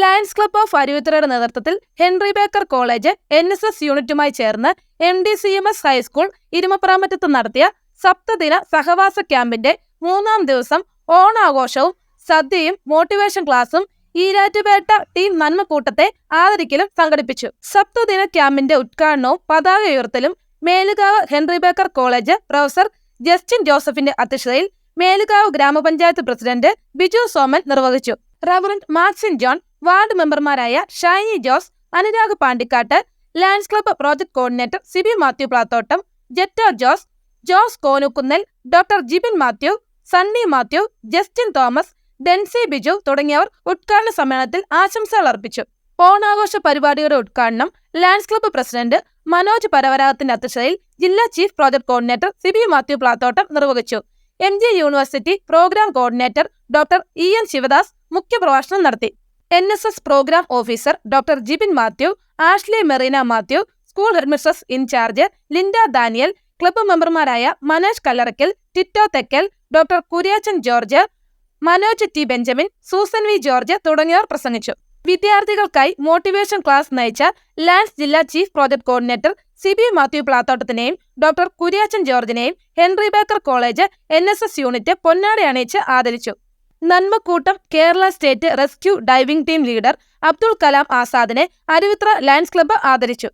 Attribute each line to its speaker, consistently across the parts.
Speaker 1: Lions club of അരുവിത്തറയുടെ നേതൃത്വത്തിൽ Henry Baker college NSS യൂണിറ്റുമായി ചേർന്ന് MDCMS high school ഇരുമപ്രാമറ്റത്ത് നടത്തിയ സപ്തദിന സഹവാസ ക്യാമ്പിന്റെ 3-ാം ദിവസം ഓണാഘോഷവും സദ്യയും മോട്ടിവേഷൻ ക്ലാസും ഈരാറ്റുപേട്ട ടീം നന്മക്കൂട്ടത്തെ ആദരിക്കലും സംഘടിപ്പിച്ചു. സപ്തദിന ക്യാമ്പിന്റെ ഉദ്ഘാടനവും പതാക ഉയർത്തലും Melukavu Henry Baker college professor Justin ജോസഫിന്റെ അധ്യക്ഷതയിൽ മേലുകാവ് ഗ്രാമപഞ്ചായത്ത് പ്രസിഡന്റ് ബിജു സോമൻ നിർവഹിച്ചു. റവറന്റ് മാക്സിൻ ജോൺ, വാർഡ് മെമ്പർമാരായ Shiny Jose, Anurag Pandikkattu, Lions club project coordinator Sibi Mathew Plathottam, Jetto Jose, Jose Konukkunnel, doctor Jibin Mathew, Sunny Mathew, Justin Thomas, Densy Biju തുടങ്ങിയവർ ഉദ്ഘാടന സമ്മേളനത്തിൽ ആശംസകൾ അർപ്പിച്ചു. ഓണാഘോഷ പരിപാടിയുടെ ഉദ്ഘാടനം ലയൺസ് ക്ലബ്ബ് പ്രസിഡന്റ് മനോജ് പരവരാഗത്തിന്റെ അധ്യക്ഷതയിൽ ജില്ലാ chief project coordinator Sibi Mathew Plathottam നിർവഹിച്ചു. MG university programme coordinator doctor EN Sivadas മുഖ്യപ്രഭാഷണം നടത്തി. NSS programme officer doctor Jibin Mathew, Ashley Marina Mathew, school headmistress in charge Linda Daniel, club മെമ്പർമാരായ Manoj Kallarakkal, Tito Thekkal, doctor Kuriachan George, Manoj T Benjamin, Susan V George തുടങ്ങിയവർ പ്രസംഗിച്ചു. വിദ്യാർത്ഥികൾക്കായി motivation class നയിച്ച Lions ജില്ലാ chief project coordinator Sibi Mathew പ്ലാത്തോട്ടത്തിനെയും doctor Kuriachan ജോർജിനെയും Henry Baker college NSS unit പൊന്നാട അണിയിച്ച് ആദരിച്ചു. Nanmakkoottam Kerala state rescue diving team leader Abdul Kalam ആസാദിനെ അരുവിത്ര ലയൺസ് ക്ലബ്ബ് ആദരിച്ചു.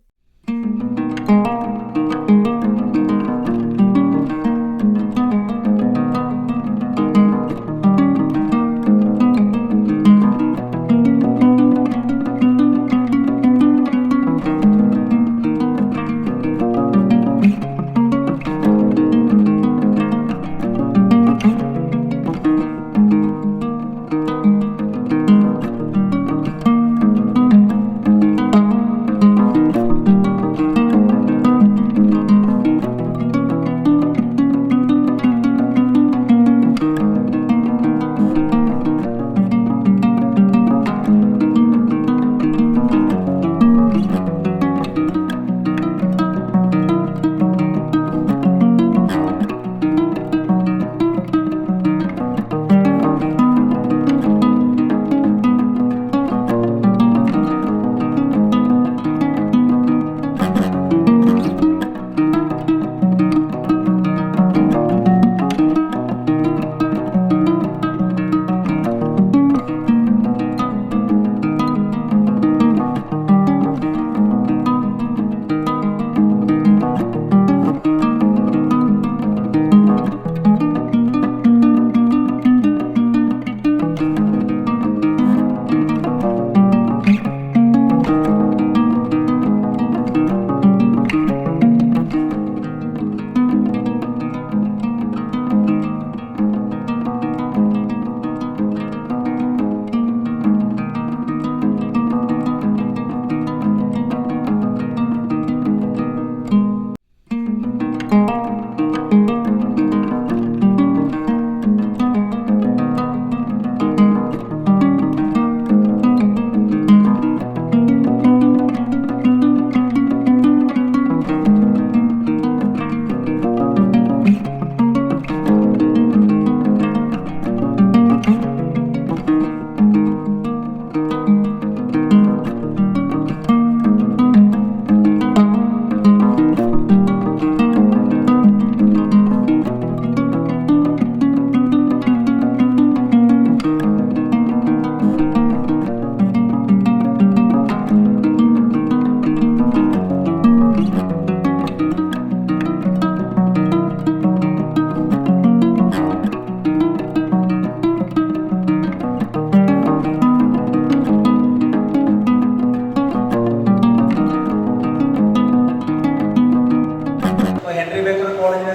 Speaker 2: ഹെൻറി ബേക്കർ കോളേജിൽ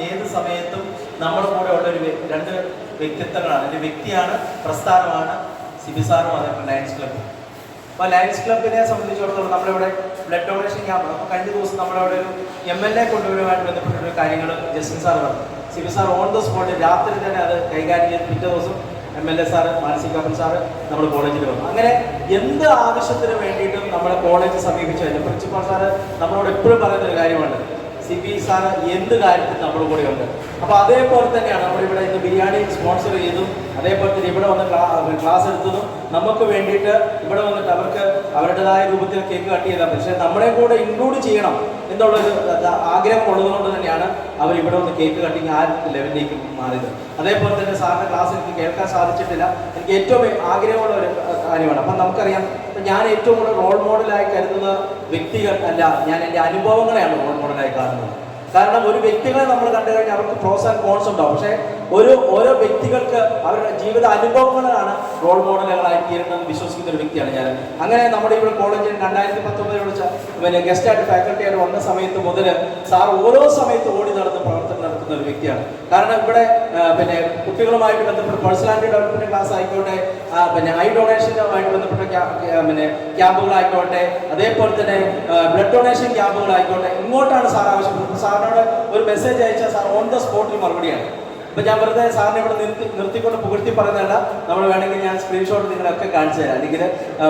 Speaker 2: ഏത് സമയത്തും നമ്മുടെ കൂടെ ഉള്ള രണ്ട് വ്യക്തിത്വങ്ങളാണ്. ഒരു വ്യക്തിയാണ്, പ്രസ്ഥാനമാണ് സിബി സാറും അതേപോലെ ലയൺസ് ക്ലബ്ബ്. അപ്പോൾ ലയൺസ് ക്ലബ്ബിനെ സംബന്ധിച്ചിടത്തോളം നമ്മളിവിടെ ബ്ലഡ് ഡൊണേഷൻ ക്യാമ്പ്, അപ്പോൾ കഴിഞ്ഞ ദിവസം നമ്മളവിടെ ഒരു MLA കൊണ്ടുവരുമായിട്ട് ബന്ധപ്പെട്ടൊരു കാര്യങ്ങൾ ജസ്റ്റിൻ സാർ പറഞ്ഞു. സിബി സാർ ഓൺ ദ സ്പോട്ടിൽ രാത്രി തന്നെ അത് കൈകാര്യം ചെയ്ത് പിറ്റേ ദിവസം MLA സാറ് മാനസികാപ്പൻ സാറ് നമ്മുടെ കോളേജിൽ വന്നു. അങ്ങനെ എന്ത് ആവശ്യത്തിന് വേണ്ടിയിട്ടും നമ്മുടെ കോളേജ് സമീപിച്ചു. പ്രിൻസിപ്പാൾ സാറ് നമ്മളോട് എപ്പോഴും പറയുന്നൊരു കാര്യമാണ്, സിബി സാറ് എന്ത് കാര്യത്തിൽ നമ്മുടെ കൂടെ ഉണ്ട്. അപ്പോൾ അതേപോലെ തന്നെയാണ് നമ്മളിവിടെ ഇന്ന് ബിരിയാണി സ്പോൺസർ ചെയ്തും അതേപോലെ തന്നെ ഇവിടെ വന്ന് ക്ലാസ് എടുത്തതും നമുക്ക് വേണ്ടിയിട്ട് ഇവിടെ വന്നിട്ട് അവർക്ക് അവരുടേതായ രൂപത്തിൽ കേക്ക് കട്ട് ചെയ്താൽ പക്ഷേ നമ്മളെ കൂടെ ഇൻക്ലൂഡ് ചെയ്യണം എന്നുള്ളൊരു ആഗ്രഹം ഉള്ളതുകൊണ്ട് തന്നെയാണ് അവർ ഇവിടെ വന്ന് കേക്ക് കട്ടിങ് ആ ലെവലിലേക്ക് മാറിയത്. അതേപോലെ തന്നെ സാറിൻ്റെ ക്ലാസ് എനിക്ക് കേൾക്കാൻ സാധിച്ചിട്ടില്ല. എനിക്ക് ഏറ്റവും ആഗ്രഹമുള്ള ഒരു കാര്യമാണ്. അപ്പം നമുക്കറിയാം, ഞാൻ ഏറ്റവും കൂടുതൽ റോൾ മോഡലായി കരുതുന്ന വ്യക്തികൾ അല്ല, ഞാൻ എൻ്റെ അനുഭവങ്ങളെയാണ് റോൾ മോഡലായി കാണുന്നത്. കാരണം ഒരു വ്യക്തികളെ നമ്മൾ കണ്ടു കഴിഞ്ഞാൽ അവർക്ക് പ്രോസ് ആൻഡ് കോൺസ് ഉണ്ടാവും. പക്ഷേ ഓരോ വ്യക്തികൾക്ക് അവരുടെ ജീവിത അനുഭവങ്ങളാണ് റോൾ മോഡലുകളായി തീരണമെന്ന് വിശ്വസിക്കുന്ന ഒരു വ്യക്തിയാണ് ഞാൻ. അങ്ങനെ നമ്മുടെ ഇവിടെ കോളേജിൽ 2019 വിളിച്ച പിന്നെ ഗസ്റ്റായിട്ട് ഫാക്കൽറ്റിയായിട്ട് വന്ന സമയത്ത് മുതൽ സാർ ഓരോ സമയത്ത് ഓടി നടന്ന് പ്രവർത്തനം നടത്തുന്ന ഒരു വ്യക്തിയാണ്. കാരണം ഇവിടെ പിന്നെ കുട്ടികളുമായിട്ട് ബന്ധപ്പെട്ട് പേഴ്സണാലിറ്റി ഡെവലപ്മെന്റ് ക്ലാസ് ആയിക്കോട്ടെ, പിന്നെ ഐ ഡൊണേഷനുമായിട്ട് ബന്ധപ്പെട്ട പിന്നെ ക്യാമ്പുകളായിക്കോട്ടെ, അതേപോലെ തന്നെ ബ്ലഡ് ഡൊണേഷൻ ക്യാമ്പുകളായിക്കോട്ടെ, ഇങ്ങോട്ടാണ് സാർ ആവശ്യപ്പെടുന്നത്. സാറിനോട് ഒരു മെസ്സേജ് അയച്ചാൽ സാർ ഓൺ ദ സ്പോട്ടിൽ മറുപടിയാണ്. ഇപ്പം ഞാൻ വെറുതെ സാറിനെ ഇവിടെ നിർത്തിക്കൊണ്ട് പുകഴ്ത്തി പറയുന്നതല്ല, നമ്മൾ വേണമെങ്കിൽ ഞാൻ സ്ക്രീൻഷോട്ട് നിങ്ങളൊക്കെ കാണിച്ചു തരാം, അല്ലെങ്കിൽ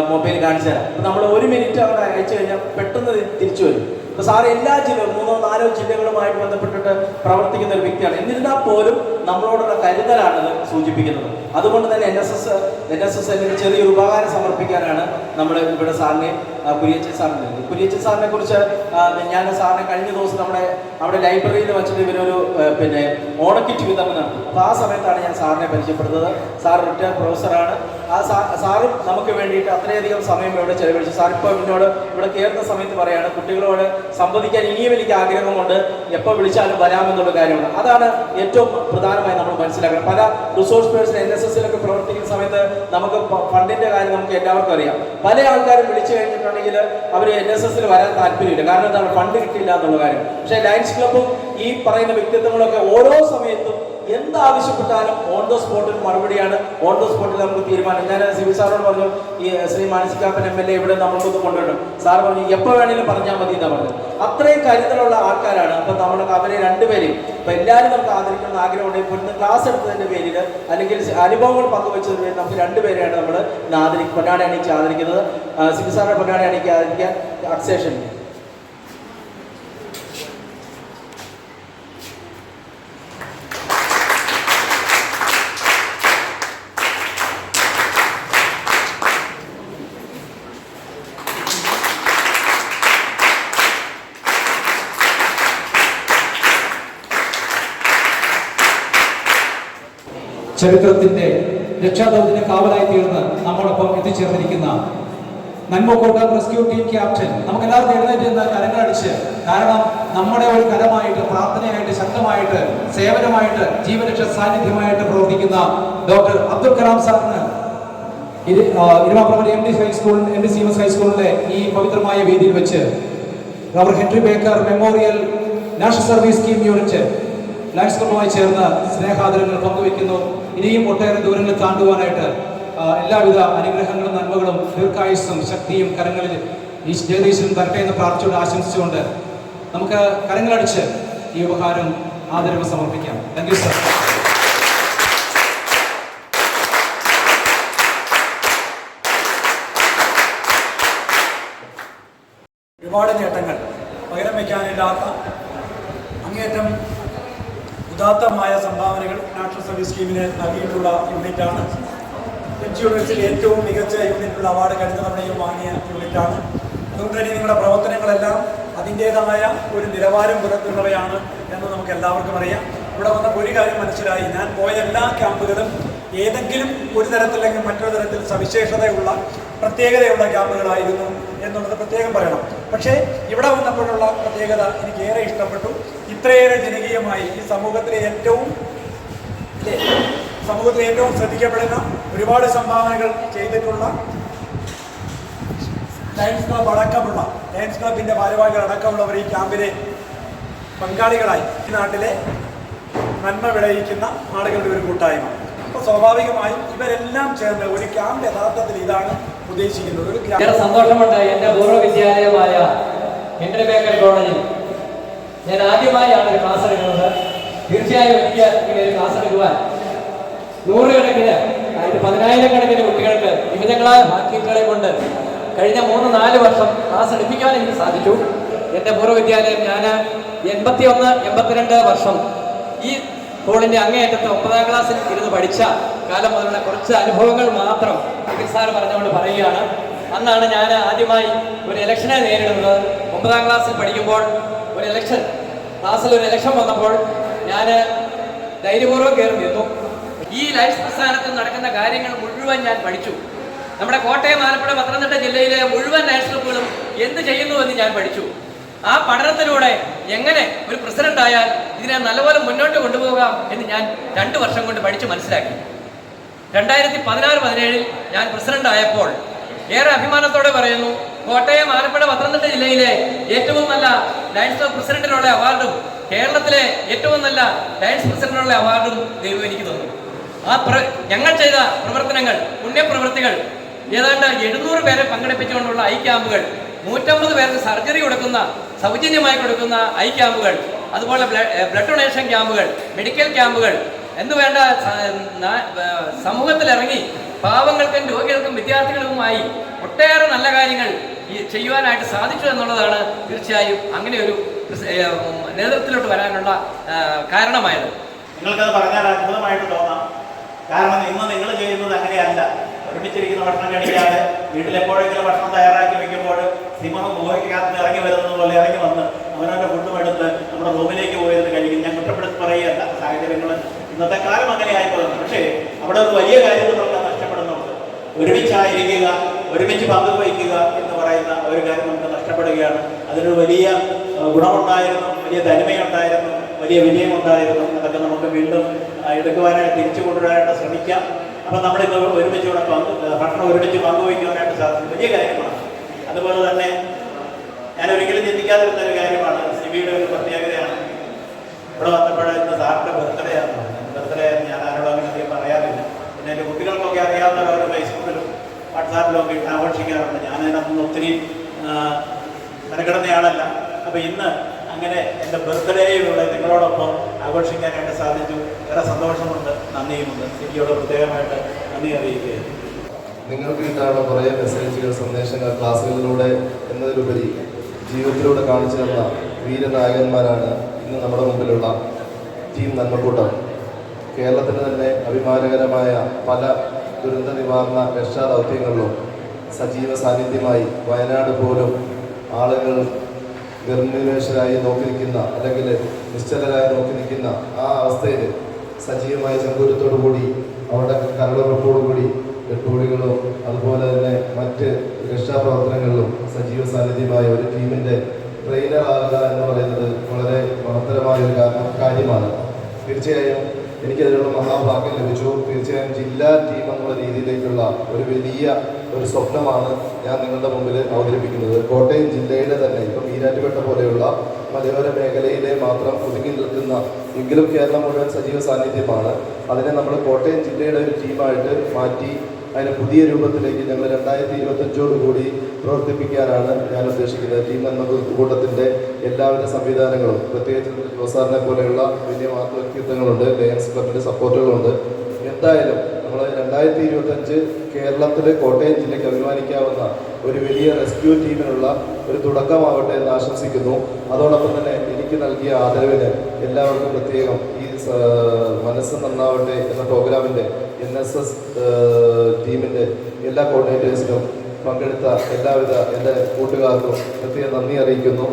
Speaker 2: മൊബൈൽ കാണിച്ചു തരാം. അപ്പം നമ്മൾ 1 മിനിറ്റ് അവിടെ അയച്ചു കഴിഞ്ഞാൽ പെട്ടെന്ന് തിരിച്ചു വരും. അപ്പോൾ സാർ എല്ലാ ജില്ലകളും 3-4 ജില്ലകളുമായിട്ട് ബന്ധപ്പെട്ടിട്ട് പ്രവർത്തിക്കുന്ന ഒരു വ്യക്തിയാണ്. എന്നിരുന്നാൽ പോലും നമ്മളോടുള്ള കരുതലാണത് സൂചിപ്പിക്കുന്നത്. അതുകൊണ്ട് തന്നെ എൻ എസ് എസ് അല്ലെങ്കിൽ ചെറിയൊരു ഉപകാരം സമർപ്പിക്കാനാണ് നമ്മൾ ഇവിടെ സാറിനെ കുര്യച്ചൻ സാറിനെ കുറിച്ച് ഞാൻ സാറിനെ കഴിഞ്ഞ ദിവസം അവിടെ ലൈബ്രറിയിൽ വെച്ചിട്ട് ഇവരൊരു പിന്നെ ഓണക്കിറ്റ് വിതരണം നടത്തി. അപ്പോൾ ആ സമയത്താണ് ഞാൻ സാറിനെ പരിചയപ്പെടുന്നത്. സാർ റിട്ടയർഡ് പ്രൊഫസറാണ്. സാറും നമുക്ക് വേണ്ടിയിട്ട് അത്രയധികം സമയം ഇവിടെ ചെലവഴിച്ചു. സാറിപ്പോൾ എന്നോട് ഇവിടെ കയറുന്ന സമയത്ത് പറയാണ്, കുട്ടികളോട് സംവദിക്കാൻ ഇനിയും എനിക്ക് ആഗ്രഹമുണ്ട്, എപ്പോൾ വിളിച്ചാലും വരാമെന്നുള്ള കാര്യമാണ്. അതാണ് ഏറ്റവും പ്രധാനമായി നമ്മൾ മനസ്സിലാക്കണം. പല റിസോഴ്സ് പേഴ്സൺ NSSലൊക്കെ പ്രവർത്തിക്കുന്ന സമയത്ത് നമുക്ക് ഫണ്ടിന്റെ കാര്യം നമുക്ക് എല്ലാവർക്കും അറിയാം. പല ആൾക്കാരും വിളിച്ചു കഴിഞ്ഞിട്ടുണ്ടെങ്കിൽ അവർ NSSൽ വരാൻ താല്പര്യമില്ല. കാരണം എന്താണ്? ഫണ്ട് കിട്ടില്ല എന്നുള്ള കാര്യം. പക്ഷേ ലയൺസ് ക്ലബ്ബും ഈ പറയുന്ന വ്യക്തിത്വങ്ങളൊക്കെ ഓരോ സമയത്തും എന്താവശ്യപ്പെട്ടാലും ഓൺ ദ സ്പോട്ടിൽ മറുപടിയാണ്. ഓൺ ദ സ്പോട്ടിൽ നമുക്ക് തീരുമാനം. ഞാൻ സിബി സാറോട് പറഞ്ഞു, ഈ ശ്രീ മാനസികാപ്പൻ MLA ഇവിടെ നമുക്കൊന്ന് കൊണ്ടുവരും. സാർ പറഞ്ഞു എപ്പോൾ വേണമെങ്കിലും പറഞ്ഞാൽ മതി എന്നാണ് പറഞ്ഞത്. അത്രയും കരുതലുള്ള ആൾക്കാരാണ്. അപ്പം നമ്മൾക്ക് അവരെ രണ്ടുപേരെയും ഇപ്പം എല്ലാവരും നമുക്ക് ആദരിക്കണമെന്ന് ആഗ്രഹമുണ്ട്. ഇപ്പോൾ ഇന്ന് ക്ലാസ് എടുത്തതിൻ്റെ പേരിൽ അല്ലെങ്കിൽ അനുഭവങ്ങൾ പങ്കുവെച്ചതിന് പേരിൽ നമുക്ക് രണ്ടുപേരെയാണ് നമ്മൾ പൊന്നാട അണിയിച്ച് ആദരിക്കുന്നത്. സിബി സാറിനെ പൊന്നാട അണിയിച്ച് ആദരിക്കാൻ അക്സേഷൻ.
Speaker 3: ചരിത്രത്തിന്റെ രക്ഷാദൗത്യത്തിന് കാവലായി തീർന്ന് നമ്മോടൊപ്പം എത്തിച്ചേർന്നിരിക്കുന്ന നന്മക്കോട്ട റെസ്ക്യൂ ടീം ക്യാപ്റ്റൻ, നമുക്ക് എല്ലാവർക്കും എഴുന്നേറ്റ് നിന്ന് കരങ്ങളടിച്ച്, കാരണം നമ്മുടെ ഒരു കരമായിട്ട്, പ്രാർത്ഥനയായിട്ട്, ശക്തമായിട്ട്, സേവനമായിട്ട്, ജീവരക്ഷ സാന്നിധ്യമായിട്ട് പ്രവർത്തിക്കുന്ന ഡോക്ടർ അബ്ദുൽ കലാം സാറിന് ഇരുമാപ്രമ MDCMS ഹൈസ്കൂളിലെ ഈ പവിത്രമായ വേദിയിൽ വെച്ച് റവർ Henry Baker memorial national service scheme unit Lions ക്ലബ്ബുമായി ചേർന്ന് സ്നേഹാദരങ്ങൾ പങ്കുവെക്കുന്നു. ഇനിയും ഒട്ടേറെ ദൂരങ്ങൾ താണ്ടുവാനായിട്ട് എല്ലാവിധ അനുഗ്രഹങ്ങളും നന്മകളും ദീർഘായുസ്സും ശക്തിയും കരങ്ങളിൽ ഈ ജഗദീശ്വരൻ തരട്ടെ എന്ന് പ്രാർത്ഥിച്ചുകൊണ്ട് ആശംസിച്ചുകൊണ്ട് നമുക്ക് കരങ്ങളടിച്ച് ഈ ഉപഹാരം ആദരവ് സമർപ്പിക്കാം. Thank you sir.
Speaker 4: ഒരുപാട് നേട്ടങ്ങൾ പകരം വയ്ക്കാനില്ലാത്ത അങ്ങേറ്റം ഉദാത്തമായ സംഭാവനകൾ നാഷണൽ സർവീസ് സ്കീമിന് നൽകിയിട്ടുള്ള യൂണിറ്റാണ്. കൊച്ചി യൂണിവേഴ്സിറ്റി ഏറ്റവും മികച്ച യൂണിറ്റുള്ള അവാർഡ് കഴിഞ്ഞ തവണയും വാങ്ങിയ യൂണിറ്റാണ്. അതുകൊണ്ട് തന്നെ നിങ്ങളുടെ പ്രവർത്തനങ്ങളെല്ലാം അതിൻ്റേതായ ഒരു നിലവാരം പുലർത്തുന്നവയാണ് എന്ന് നമുക്ക് എല്ലാവർക്കും അറിയാം. ഇവിടെ വന്നപ്പോൾ ഒരു കാര്യം മനസ്സിലായി, ഞാൻ പോയ എല്ലാ ക്യാമ്പുകളും ഏതെങ്കിലും ഒരു തരത്തിലെങ്കിൽ മറ്റൊരു തരത്തിൽ സവിശേഷതയുള്ള പ്രത്യേകതയുള്ള ക്യാമ്പുകളായിരുന്നു എന്നുള്ളത് പ്രത്യേകം പറയണം. പക്ഷേ ഇവിടെ വന്നപ്പോഴുള്ള പ്രത്യേകത എനിക്ക് ഏറെ ഇഷ്ടപ്പെട്ടു. ഇത്രയേറെ ജനകീയമായി ഈ സമൂഹത്തിലെ ഏറ്റവും ശ്രദ്ധിക്കപ്പെടുന്ന ഒരുപാട് സംഭാവനകൾ ചെയ്തിട്ടുള്ള ലയൺസ് ക്ലബ് അടക്കമുള്ള ലയൺസ് ക്ലബിൻ്റെ ഭാരവാഹികൾ അടക്കമുള്ളവർ ഈ ക്യാമ്പിലെ പങ്കാളികളായി ഈ നാട്ടിലെ നന്മ വിളയിക്കുന്ന ആളുകളുടെ ഒരു കൂട്ടായ്മ. അപ്പോൾ സ്വാഭാവികമായും ഇവരെല്ലാം ചേർന്ന് ഒരു ക്യാമ്പ് യഥാർത്ഥത്തിൽ ഇതാണ് ഉദ്ദേശിക്കുന്നത്. ഒരു
Speaker 5: സന്തോഷമുണ്ട്. എൻ്റെ പൂർവ്വ വിദ്യാലയമായ ഹെൻറി ബേക്കർ കോളേജിൽ ഞാൻ ആദ്യമായാണ് ഒരു ക്ലാസ് എടുക്കുന്നത്. തീർച്ചയായും എനിക്ക് ഇങ്ങനെ ഒരു ക്ലാസ് എടുക്കുവാൻ നൂറുകണക്കിന് 10,000-കണക്കിന് കുട്ടികൾക്ക് വിവിധങ്ങളായ ഭാഗ്യങ്ങളെ കൊണ്ട് കഴിഞ്ഞ 3-4 വർഷം ക്ലാസ് എടുപ്പിക്കാൻ എനിക്ക് സാധിച്ചു. എൻ്റെ പൂർവ്വ വിദ്യാലയം ഞാൻ 81-82 വർഷം ഈ സ്കൂളിൻ്റെ അങ്ങേയറ്റത്ത് 9ാം ക്ലാസ്സിൽ ഇരുന്ന് പഠിച്ച കാലം മുതലുള്ള കുറച്ച് അനുഭവങ്ങൾ മാത്രം സാർ പറഞ്ഞുകൊണ്ട് പറയുകയാണ്. അന്നാണ് ഞാൻ ആദ്യമായി ഒരു ഇലക്ഷനെ നേരിടുന്നത്. 9ാം ക്ലാസ്സിൽ പഠിക്കുമ്പോൾ ഒരു ഇലക്ഷൻ ക്ലാസ്സിൽ ഒരു ഇലക്ഷൻ വന്നപ്പോൾ ഞാൻ ധൈര്യപൂർവ്വം കയറി നിന്നു. ഈ ലയൺസ് പ്രസ്ഥാനത്തിൽ നടക്കുന്ന കാര്യങ്ങൾ മുഴുവൻ ഞാൻ പഠിച്ചു. നമ്മുടെ കോട്ടയം, ആലപ്പുഴ, പത്തനംതിട്ട ജില്ലയിലെ മുഴുവൻ ലയൺസ് ക്ലബ്ബുകളും എന്ത് ചെയ്യുന്നുവെന്ന് ഞാൻ പഠിച്ചു. ആ പഠനത്തിലൂടെ എങ്ങനെ ഒരു പ്രസിഡന്റ് ആയാൽ ഇതിനെ നല്ലപോലെ മുന്നോട്ട് കൊണ്ടുപോകാം എന്ന് ഞാൻ 2 വർഷം കൊണ്ട് പഠിച്ചു മനസ്സിലാക്കി. 2016-17 ഞാൻ പ്രസിഡന്റ് ആയപ്പോൾ ഏറെ അഭിമാനത്തോടെ പറയുന്നു, കോട്ടയം, ആലപ്പുഴ, പത്തനംതിട്ട ജില്ലയിലെ ഏറ്റവും നല്ല ലയൺസ് ക്ലബ് പ്രസിഡന്റിനുള്ള അവാർഡും കേരളത്തിലെ ഏറ്റവും നല്ല ലയൺസ് പ്രസിഡന്റിനുള്ള അവാർഡും ദൈവം എനിക്ക് തന്നു. ഞങ്ങൾ ചെയ്ത പ്രവർത്തനങ്ങൾ, പുണ്യപ്രവൃത്തികൾ, ഏതാണ്ട് 700 പേരെ പങ്കെടുപ്പിച്ചുകൊണ്ടുള്ള ഐ ക്യാമ്പുകൾ, 150 പേർക്ക് സർജറി കൊടുക്കുന്ന, സൗജന്യമായി കൊടുക്കുന്ന ഐ ക്യാമ്പുകൾ, അതുപോലെ ബ്ലഡ് ഡൊണേഷൻ ക്യാമ്പുകൾ, മെഡിക്കൽ ക്യാമ്പുകൾ എന്നുവേണ്ട സമൂഹത്തിലിറങ്ങി പാവങ്ങൾക്കും രോഗികൾക്കും വിദ്യാർത്ഥികൾക്കുമായി ഒട്ടേറെ നല്ല കാര്യങ്ങൾ ചെയ്യുവാനായിട്ട് സാധിച്ചു എന്നുള്ളതാണ് തീർച്ചയായും അങ്ങനെ ഒരു നേതൃത്വത്തിലോട്ട് വരാനുള്ള കാരണമായത്.
Speaker 2: നിങ്ങൾക്കത് പറഞ്ഞാൽ അത്ഭുതമായിട്ട് തോന്നാം. കാരണം ഇന്ന് നിങ്ങൾ ചെയ്യുന്നത് അങ്ങനെയല്ല. ഒരുമിച്ചിരിക്കുന്ന ഭക്ഷണം കഴിക്കാതെ വീട്ടിലെപ്പോഴെങ്കിലും ഭക്ഷണം തയ്യാറാക്കി വെക്കുമ്പോൾ സിംഹം ഗുഹയ്ക്കകത്ത് ഇറങ്ങി വരുന്നത് പോലെ ഇറങ്ങി വന്ന് അവനവൻ്റെ ഫുഡും എടുത്ത് നമ്മുടെ റൂമിലേക്ക് പോയത് കഴിക്കും. ഞാൻ കുറ്റപ്പെടുത്തി പറയുകയല്ല, സാഹചര്യങ്ങൾ ഇന്നത്തെ കാലം അങ്ങനെ ആയിപ്പോകുന്നു. പക്ഷേ അവിടെ ഒരു വലിയ കാര്യം നമുക്ക് നഷ്ടപ്പെടുന്നുണ്ട്. ഒരുമിച്ചായിരിക്കുക, ഒരുമിച്ച് പങ്കുവയ്ക്കുക എന്ന് പറയുന്ന ഒരു കാര്യം നമുക്ക് നഷ്ടപ്പെടുകയാണ്. അതിനൊരു വലിയ ഗുണമുണ്ടായിരുന്നു, വലിയ തനിമയുണ്ടായിരുന്നു, വലിയ വിജയമുണ്ടായിരുന്നു. അതൊക്കെ നമുക്ക് വീണ്ടും എടുക്കുവാനായിട്ട് തിരിച്ചു കൊണ്ടുവരാനായിട്ട് ശ്രമിക്കാം. അപ്പം നമ്മളിന്ന് ഒരുമിച്ച് ഇവിടെ ഭക്ഷണം ഒരുമിച്ച് പങ്കുവയ്ക്കുവാനായിട്ട് സാധിക്കും, വലിയ കാര്യമാണ്. അതുപോലെ തന്നെ ഞാൻ ഒരിക്കലും ചിന്തിക്കാതിരുന്ന ഒരു കാര്യമാണ് സിബിയുടെ ഒരു പ്രത്യേകതയാണ്. ഇവിടെ വന്നപ്പോൾ ഇന്ന് സാറിൻ്റെ ബർത്ത്ഡേ ആണ്. ബർത്ത്ഡേ ഞാൻ ആരോടും അങ്ങനെ അധികം പറയാറില്ല. പിന്നെ എൻ്റെ കുട്ടികൾക്കൊക്കെ അറിയാവുന്നവർ ഫേസ്ബുക്കിലും വാട്സാപ്പിലും ഒക്കെ ഇട്ട് ആഘോഷിക്കാറുണ്ട്. ഞാൻ അതിനകത്തൊന്നും ഒത്തിരി മെനക്കെടുന്നയാളല്ല. അപ്പോൾ ഇന്ന് അങ്ങനെ എൻ്റെ ബർത്ത്ഡേയിലൂടെ നിങ്ങളോടൊപ്പം ആഘോഷിക്കാനായിട്ട് സാധിച്ചു. ഏറെ സന്തോഷമുണ്ട്, നന്ദിയുമുണ്ട്. സിബിയോട് പ്രത്യേകമായിട്ട് നന്ദി അറിയിക്കുകയാണ്.
Speaker 6: നിങ്ങൾക്ക് കിട്ടാനുള്ള കുറേ മെസ്സേജുകൾ, സന്ദേശങ്ങൾ ക്ലാസ്സുകളിലൂടെ എന്നതിലുപരി ജീവിതത്തിലൂടെ കാണിച്ചു തന്ന വീരനായകന്മാരാണ് ഇന്ന് നമ്മുടെ മുമ്പിലുള്ള ടീം നന്മക്കൂട്ടം. കേരളത്തിന് തന്നെ അഭിമാനകരമായ പല ദുരന്ത നിവാരണ രക്ഷാദൗത്യങ്ങളിലും സജീവ സാന്നിധ്യമായി വയനാട് പോലും ആളുകൾ ഗർഭിണിവേശരായി നോക്കി നിൽക്കുന്ന, അല്ലെങ്കിൽ നിശ്ചലരായി നോക്കി നിൽക്കുന്ന ആ അവസ്ഥയിൽ സജീവമായ ചങ്കൂറ്റത്തോടു കൂടി അവരുടെ കരളുറപ്പോടുകൂടി ഡെഡ്ബോഡികളും അതുപോലെ തന്നെ മറ്റ് രക്ഷാപ്രവർത്തനങ്ങളിലും സജീവ സാന്നിധ്യമായ ഒരു ടീമിൻ്റെ ട്രെയിനറാകുക എന്ന് പറയുന്നത് വളരെ മഹത്തരമായ ഒരു കാര്യമാണ്. തീർച്ചയായും എനിക്കതിനുള്ള മഹാഭാഗ്യം ലഭിച്ചു. തീർച്ചയായും ജില്ലാ ടീം എന്നുള്ള രീതിയിലേക്കുള്ള ഒരു വലിയ ഒരു സ്വപ്നമാണ് ഞാൻ നിങ്ങളുടെ മുമ്പിൽ അവതരിപ്പിക്കുന്നത്. കോട്ടയം ജില്ലയിലെ തന്നെ ഇപ്പം ഈരാറ്റുപേട്ട പോലെയുള്ള മലയോര മേഖലയിലെ മാത്രം ഒതുങ്ങി നിൽക്കുന്ന, എങ്കിലും കേരളം മുഴുവൻ സജീവ സാന്നിധ്യമാണ്. അതിനെ നമ്മൾ കോട്ടയം ജില്ലയുടെ ഒരു ടീമായിട്ട് മാറ്റി അതിന് പുതിയ രൂപത്തിലേക്ക് ഞങ്ങൾ 2025 പ്രവർത്തിപ്പിക്കാനാണ് ഞാൻ ഉദ്ദേശിക്കുന്നത്. ടീം എന്ന കൂട്ടത്തിൻ്റെ എല്ലാവിധ സംവിധാനങ്ങളും, പ്രത്യേകിച്ച് ജോസാറിനെ പോലെയുള്ള വലിയ വ്യക്തിത്വങ്ങളുണ്ട്, ലയൺസ് ക്ലബിൻ്റെ സപ്പോർട്ടുകളുണ്ട്. എന്തായാലും നമ്മൾ 2025 കേരളത്തിലെ കോട്ടയം ജില്ലയ്ക്ക് അഭിമാനിക്കാവുന്ന ഒരു വലിയ റെസ്ക്യൂ ടീമിനുള്ള ഒരു തുടക്കമാവട്ടെ എന്ന് ആശംസിക്കുന്നു. അതോടൊപ്പം തന്നെ എനിക്ക് നൽകിയ ആദരവിന് എല്ലാവർക്കും പ്രത്യേകം ഈ മനസ്സ് നന്നാവട്ടെ എന്ന പ്രോഗ്രാമിൻ്റെ NSS ടീമിൻ്റെ എല്ലാ കോർഡിനേറ്റേഴ്സിനും പങ്കെടുത്ത എല്ലാവിധ എൻ്റെ കൂട്ടുകാർക്കും പ്രത്യേകം നന്ദി അറിയിക്കുന്നു.